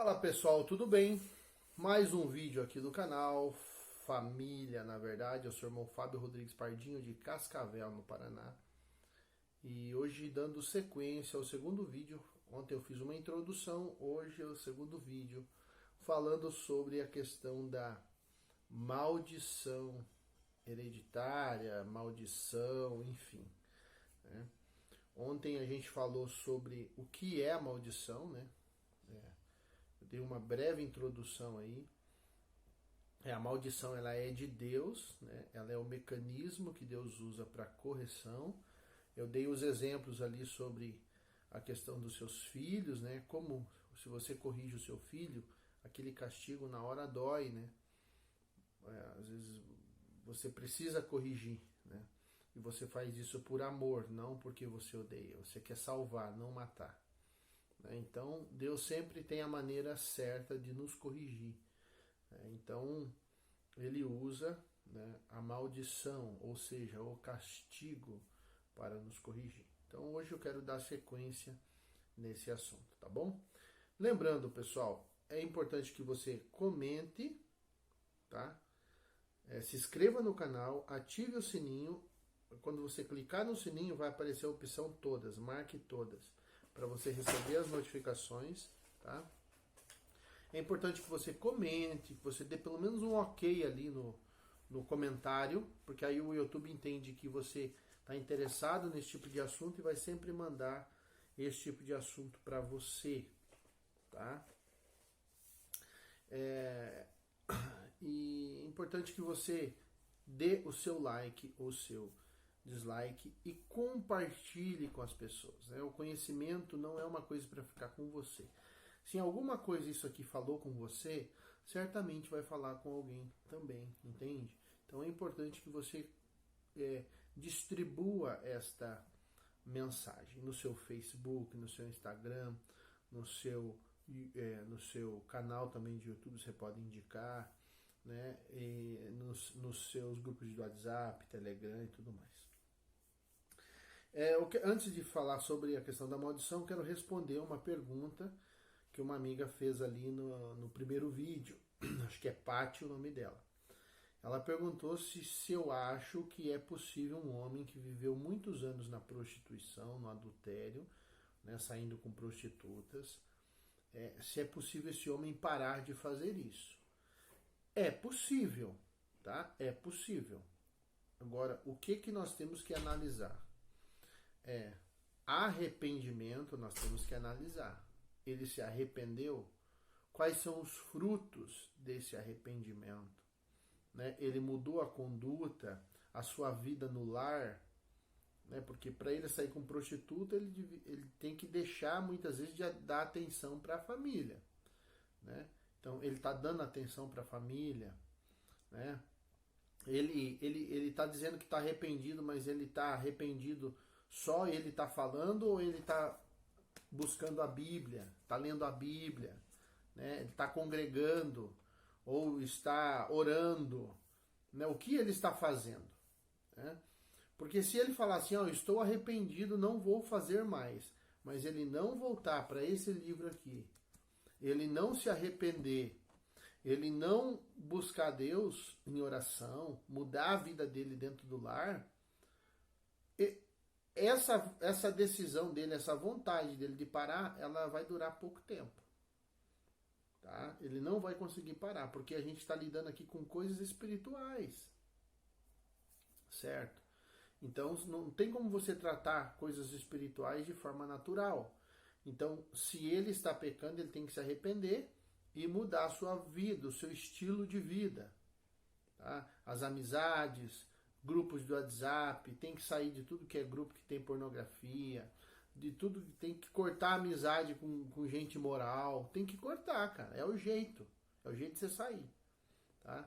Fala pessoal, tudo bem? Mais um vídeo aqui do canal, família, na verdade. Eu sou o irmão Fábio Rodrigues Pardinho de Cascavel, no Paraná. E hoje dando sequência ao segundo vídeo. Ontem eu fiz uma introdução, hoje é o segundo vídeo falando sobre a questão da maldição hereditária, maldição, enfim, né? Ontem a gente falou sobre o que é a maldição, né? Eu dei uma breve introdução aí. A maldição ela é de Deus, né? Ela é o mecanismo que Deus usa para correção. Eu dei os exemplos ali sobre a questão dos seus filhos, né? Como se você corrige o seu filho, aquele castigo na hora dói, né? Às vezes você precisa corrigir, né? E você faz isso por amor, não porque você odeia. Você quer salvar, não matar. Então, Deus sempre tem a maneira certa de nos corrigir. Então, ele usa, né, a maldição, ou seja, o castigo, para nos corrigir. Então, hoje eu quero dar sequência nesse assunto, tá bom? Lembrando, pessoal, é importante que você comente, tá? Se inscreva no canal, ative o sininho. Quando você clicar no sininho, vai aparecer a opção todas, marque todas, para você receber as notificações, tá? É importante que você comente, que você dê pelo menos um ok ali no comentário, porque aí o YouTube entende que você está interessado nesse tipo de assunto e vai sempre mandar esse tipo de assunto para você, tá? E é importante que você dê o seu like ou o seu dislike e compartilhe com as pessoas, né? O conhecimento não é uma coisa para ficar com você. Se em alguma coisa isso aqui falou com você, certamente vai falar com alguém também, entende? Então é importante que você distribua esta mensagem no seu Facebook, no seu Instagram, no seu canal também de YouTube, você pode indicar, né? E nos seus grupos de WhatsApp, Telegram e tudo mais. Antes de falar sobre a questão da maldição, quero responder uma pergunta que uma amiga fez ali no primeiro vídeo. Acho que é Paty o nome dela. Ela perguntou se eu acho que é possível um homem que viveu muitos anos na prostituição, no adultério, né, saindo com prostitutas, se é possível esse homem parar de fazer isso. É possível, tá? É possível. Agora, o que nós temos que analisar? Arrependimento, nós temos que analisar. Ele se arrependeu? Quais são os frutos desse arrependimento? Né? Ele mudou a conduta, a sua vida no lar, né? Porque para ele sair com prostituta, ele tem que deixar muitas vezes de dar atenção para a família, né? Então ele está dando atenção para a família, né? Ele está dizendo que está arrependido, mas ele está arrependido só ele está falando ou ele está buscando a Bíblia, está lendo a Bíblia, né? Ele está congregando ou está orando, né? O que ele está fazendo, né? Porque se ele falar assim, eu estou arrependido, não vou fazer mais, mas ele não voltar para esse livro aqui, ele não se arrepender, ele não buscar Deus em oração, mudar a vida dele dentro do lar, essa decisão dele, essa vontade dele de parar, ela vai durar pouco tempo. Tá? Ele não vai conseguir parar, porque a gente está lidando aqui com coisas espirituais. Certo? Então não tem como você tratar coisas espirituais de forma natural. Então, se ele está pecando, ele tem que se arrepender e mudar a sua vida, o seu estilo de vida. Tá? As amizades, grupos do WhatsApp, tem que sair de tudo que é grupo que tem pornografia, de tudo que tem que cortar a amizade com gente moral, tem que cortar, cara, é o jeito de você sair, tá?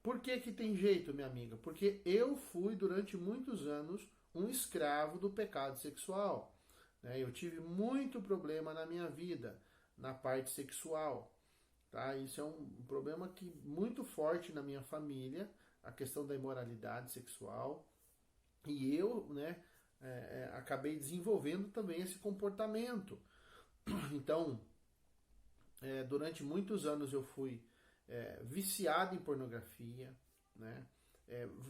Por que que tem jeito, minha amiga? Porque eu fui durante muitos anos um escravo do pecado sexual, né? Eu tive muito problema na minha vida, na parte sexual, tá? Isso é um problema que muito forte na minha família, a questão da imoralidade sexual. E eu, né, acabei desenvolvendo também esse comportamento. Então, Durante muitos anos eu fui viciado em pornografia, né?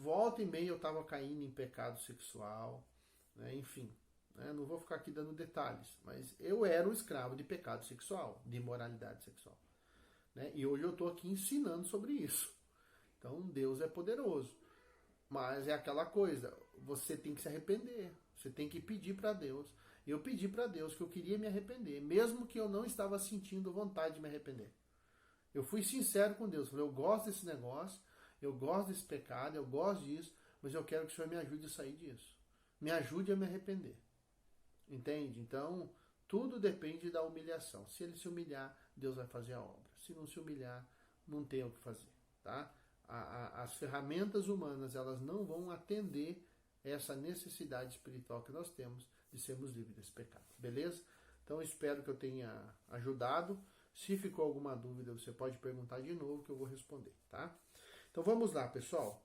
Volta e meia eu estava caindo em pecado sexual, né? Enfim, né? Não vou ficar aqui dando detalhes, mas eu era um escravo de pecado sexual, de imoralidade sexual, né? E hoje eu estou aqui ensinando sobre isso. Então Deus é poderoso, mas é aquela coisa, você tem que se arrepender, você tem que pedir para Deus. Eu pedi para Deus que eu queria me arrepender, mesmo que eu não estava sentindo vontade de me arrepender. Eu fui sincero com Deus, falei, eu gosto desse negócio, eu gosto desse pecado, eu gosto disso, mas eu quero que o Senhor me ajude a sair disso. Me ajude a me arrepender. Entende? Então, tudo depende da humilhação. Se ele se humilhar, Deus vai fazer a obra. Se não se humilhar, não tem o que fazer. Tá? As ferramentas humanas, elas não vão atender essa necessidade espiritual que nós temos de sermos livres desse pecado. Beleza? Então, espero que eu tenha ajudado. Se ficou alguma dúvida, você pode perguntar de novo que eu vou responder, tá? Então vamos lá, pessoal.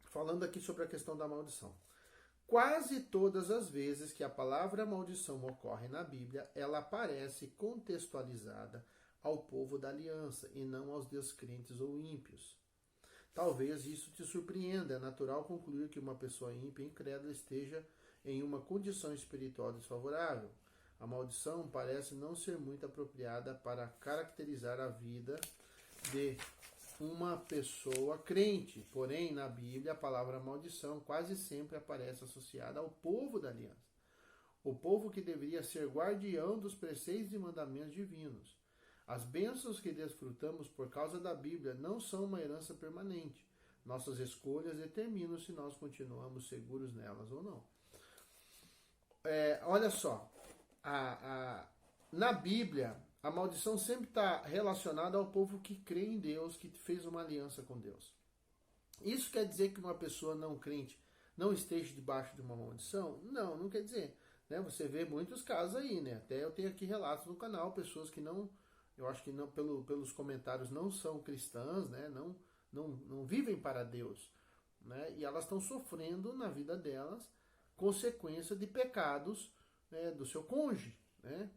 Falando aqui sobre a questão da maldição. Quase todas as vezes que a palavra maldição ocorre na Bíblia, ela aparece contextualizada ao povo da aliança e não aos descrentes ou ímpios. Talvez isso te surpreenda. É natural concluir que uma pessoa ímpia e incrédula esteja em uma condição espiritual desfavorável. A maldição parece não ser muito apropriada para caracterizar a vida de uma pessoa crente. Porém, na Bíblia, a palavra maldição quase sempre aparece associada ao povo da aliança. O povo que deveria ser guardião dos preceitos e mandamentos divinos. As bênçãos que desfrutamos por causa da Bíblia não são uma herança permanente. Nossas escolhas determinam se nós continuamos seguros nelas ou não. Olha só. Na Bíblia, a maldição sempre está relacionada ao povo que crê em Deus, que fez uma aliança com Deus. Isso quer dizer que uma pessoa não crente não esteja debaixo de uma maldição? Não, não quer dizer. Né? Você vê muitos casos aí, né? Até eu tenho aqui relatos no canal, pessoas que não, eu acho que não, pelos comentários, não são cristãs, né? Não vivem para Deus. Né? E elas estão sofrendo na vida delas consequência de pecados, né, do seu cônjuge, né?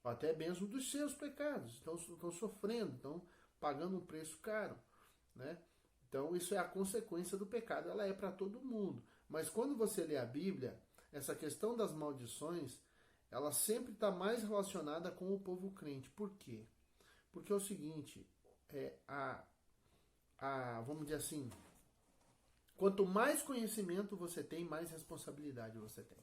Até mesmo dos seus pecados. Estão sofrendo, estão pagando um preço caro, né? Então isso é a consequência do pecado, ela é para todo mundo. Mas quando você lê a Bíblia, essa questão das maldições, ela sempre está mais relacionada com o povo crente. Por quê? Porque é o seguinte, vamos dizer assim, quanto mais conhecimento você tem, mais responsabilidade você tem.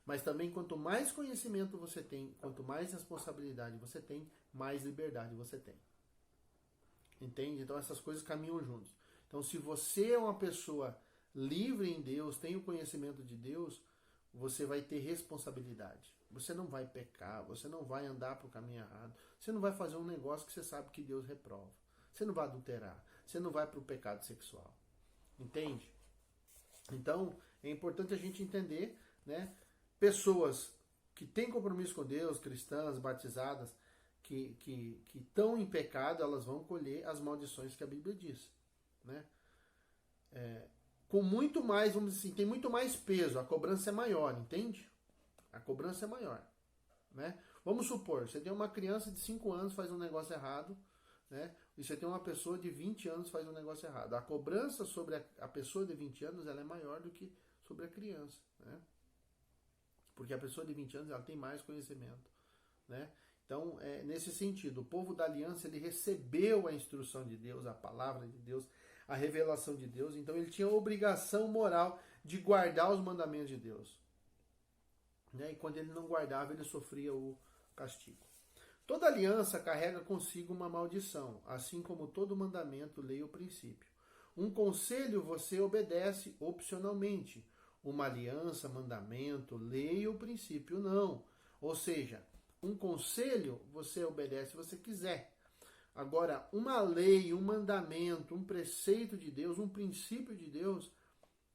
Mas também, quanto mais conhecimento você tem, quanto mais responsabilidade você tem, mais liberdade você tem. Entende? Então, essas coisas caminham juntos. Então, se você é uma pessoa livre em Deus, tem o conhecimento de Deus, você vai ter responsabilidade. Você não vai pecar, você não vai andar para o caminho errado, você não vai fazer um negócio que você sabe que Deus reprova. Você não vai adulterar, você não vai para o pecado sexual. Entende? Então, é importante a gente entender, né? Pessoas que têm compromisso com Deus, cristãs, batizadas, que estão em pecado, elas vão colher as maldições que a Bíblia diz. Né? Com muito mais, vamos dizer assim, tem muito mais peso, a cobrança é maior, entende? A cobrança é maior. Né? Vamos supor, você tem uma criança de 5 anos faz um negócio errado, né? E você tem uma pessoa de 20 anos faz um negócio errado. A cobrança sobre a pessoa de 20 anos ela é maior do que sobre a criança. Né? Porque a pessoa de 20 anos ela tem mais conhecimento. Né? Então, nesse sentido, o povo da aliança ele recebeu a instrução de Deus, a palavra de Deus, a revelação de Deus. Então, ele tinha a obrigação moral de guardar os mandamentos de Deus. Né? E quando ele não guardava, ele sofria o castigo. Toda aliança carrega consigo uma maldição, assim como todo mandamento, lei ou princípio. Um conselho você obedece opcionalmente. Uma aliança, mandamento, lei ou princípio, não. Ou seja, um conselho você obedece se você quiser. Agora, uma lei, um mandamento, um preceito de Deus, um princípio de Deus,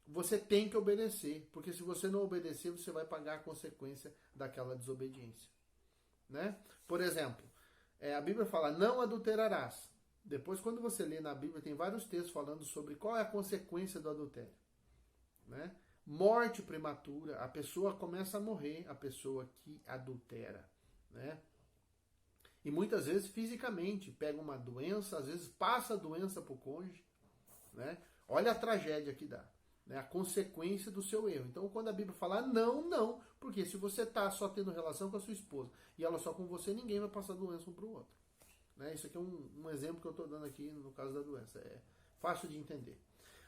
você tem que obedecer. Porque se você não obedecer, você vai pagar a consequência daquela desobediência. Né? Por exemplo, a Bíblia fala, não adulterarás. Depois, quando você lê na Bíblia, tem vários textos falando sobre qual é a consequência do adultério. Né? Morte prematura, a pessoa começa a morrer, a pessoa que adultera. Né? E muitas vezes fisicamente, pega uma doença, às vezes passa a doença para o cônjuge, né? Olha a tragédia que dá, né? A consequência do seu erro. Então, quando a Bíblia fala não, não, porque se você está só tendo relação com a sua esposa e ela só com você, ninguém vai passar doença um para o outro. Né? Isso aqui é um exemplo que eu estou dando aqui no caso da doença. É fácil de entender.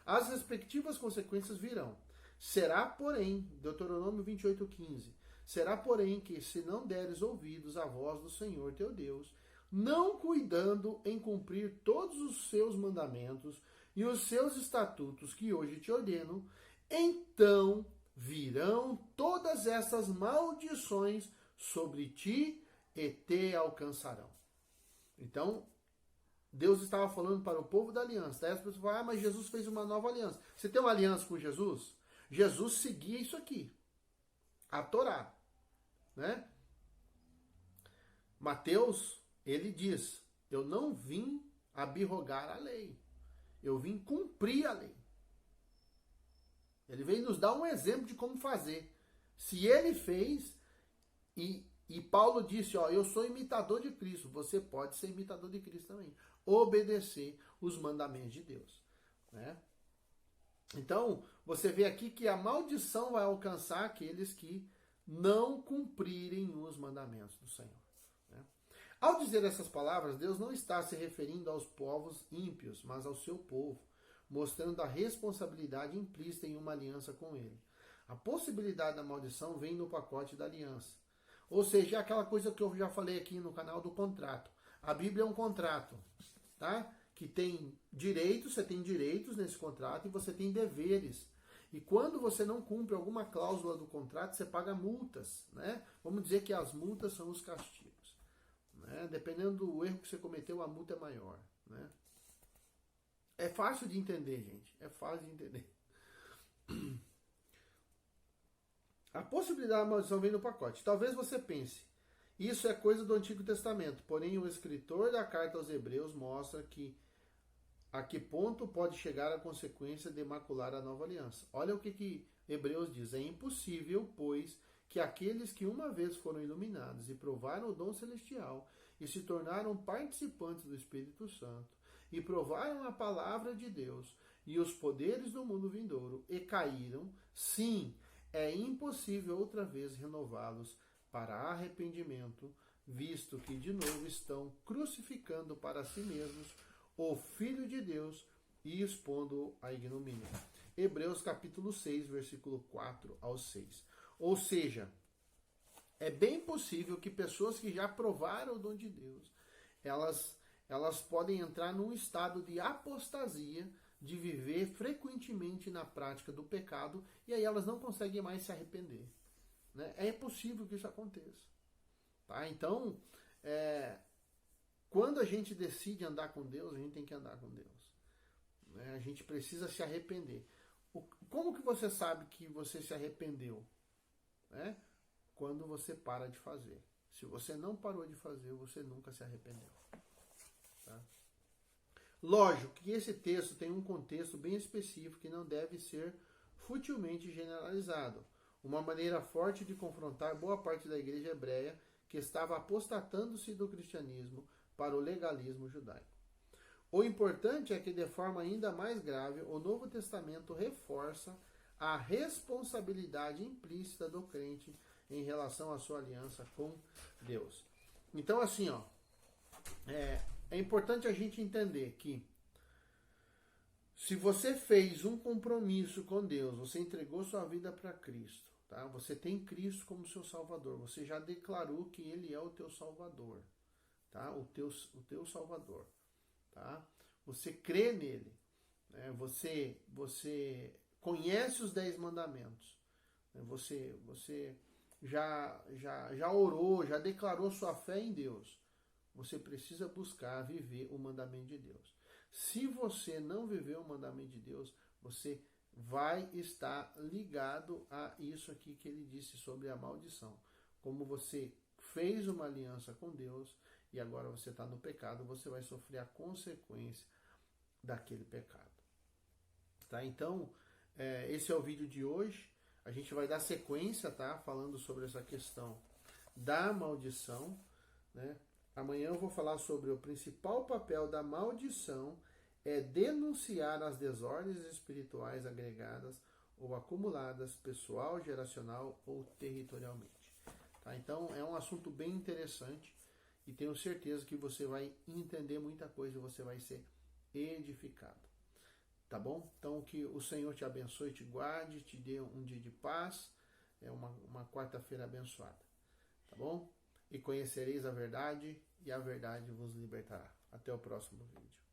As respectivas consequências virão. Será, porém, Deuteronômio 28:15, será, porém, que se não deres ouvidos à voz do Senhor teu Deus, não cuidando em cumprir todos os seus mandamentos e os seus estatutos que hoje te ordeno, então virão todas essas maldições sobre ti e te alcançarão. Então, Deus estava falando para o povo da aliança. Daí as pessoas falam, mas Jesus fez uma nova aliança. Você tem uma aliança com Jesus? Jesus seguia isso aqui. A Torá. Né? Mateus, ele diz, eu não vim abrogar a lei. Eu vim cumprir a lei. Ele veio nos dar um exemplo de como fazer. Se ele fez, e Paulo disse, ó, eu sou imitador de Cristo, você pode ser imitador de Cristo também. Obedecer os mandamentos de Deus. Né? Então, você vê aqui que a maldição vai alcançar aqueles que não cumprirem os mandamentos do Senhor. Né? Ao dizer essas palavras, Deus não está se referindo aos povos ímpios, mas ao seu povo, mostrando a responsabilidade implícita em uma aliança com ele. A possibilidade da maldição vem no pacote da aliança. Ou seja, é aquela coisa que eu já falei aqui no canal do contrato. A Bíblia é um contrato, tá? Que tem direitos, você tem direitos nesse contrato e você tem deveres. E quando você não cumpre alguma cláusula do contrato, você paga multas, né? Vamos dizer que as multas são os castigos. Né? Dependendo do erro que você cometeu, a multa é maior, né? É fácil de entender, gente. É fácil de entender. A possibilidade da maldição vem no pacote. Talvez você pense, isso é coisa do Antigo Testamento. Porém, o escritor da carta aos Hebreus mostra que a que ponto pode chegar a consequência de macular a nova aliança. Olha o que Hebreus diz. É impossível, pois, que aqueles que uma vez foram iluminados e provaram o dom celestial e se tornaram participantes do Espírito Santo e provaram a palavra de Deus e os poderes do mundo vindouro e caíram, sim, é impossível outra vez renová-los para arrependimento, visto que de novo estão crucificando para si mesmos o Filho de Deus e expondo-o à ignomínia. Hebreus capítulo 6, versículo 4 ao 6. Ou seja, é bem possível que pessoas que já provaram o dom de Deus, elas podem entrar num estado de apostasia, de viver frequentemente na prática do pecado, e aí elas não conseguem mais se arrepender. Né? É possível que isso aconteça. Tá? Então, quando a gente decide andar com Deus, a gente tem que andar com Deus. Né? A gente precisa se arrepender. Como que você sabe que você se arrependeu? Né? Quando você para de fazer. Se você não parou de fazer, você nunca se arrependeu. Tá? Lógico que esse texto tem um contexto bem específico que não deve ser futilmente generalizado. Uma maneira forte de confrontar boa parte da igreja hebreia que estava apostatando-se do cristianismo para o legalismo judaico. O importante é que, de forma ainda mais grave, o Novo Testamento reforça a responsabilidade implícita do crente em relação à sua aliança com Deus. Então, assim, ó, é importante a gente entender que se você fez um compromisso com Deus, você entregou sua vida para Cristo, tá? Você tem Cristo como seu Salvador, você já declarou que Ele é o teu Salvador, tá? O teu Salvador, tá? Você crê nele, né? Você conhece os 10 mandamentos, né? Você já orou, já declarou sua fé em Deus. Você precisa buscar viver o mandamento de Deus. Se você não viver o mandamento de Deus, você vai estar ligado a isso aqui que ele disse sobre a maldição. Como você fez uma aliança com Deus e agora você está no pecado, você vai sofrer a consequência daquele pecado. Tá? Então, esse é o vídeo de hoje. A gente vai dar sequência, tá? Falando sobre essa questão da maldição, né? Amanhã eu vou falar sobre o principal papel da maldição é denunciar as desordens espirituais agregadas ou acumuladas, pessoal, geracional ou territorialmente. Tá? Então é um assunto bem interessante e tenho certeza que você vai entender muita coisa e você vai ser edificado. Tá bom? Então que o Senhor te abençoe, te guarde, te dê um dia de paz, uma quarta-feira abençoada. Tá bom? E conhecereis a verdade e a verdade vos libertará. Até o próximo vídeo.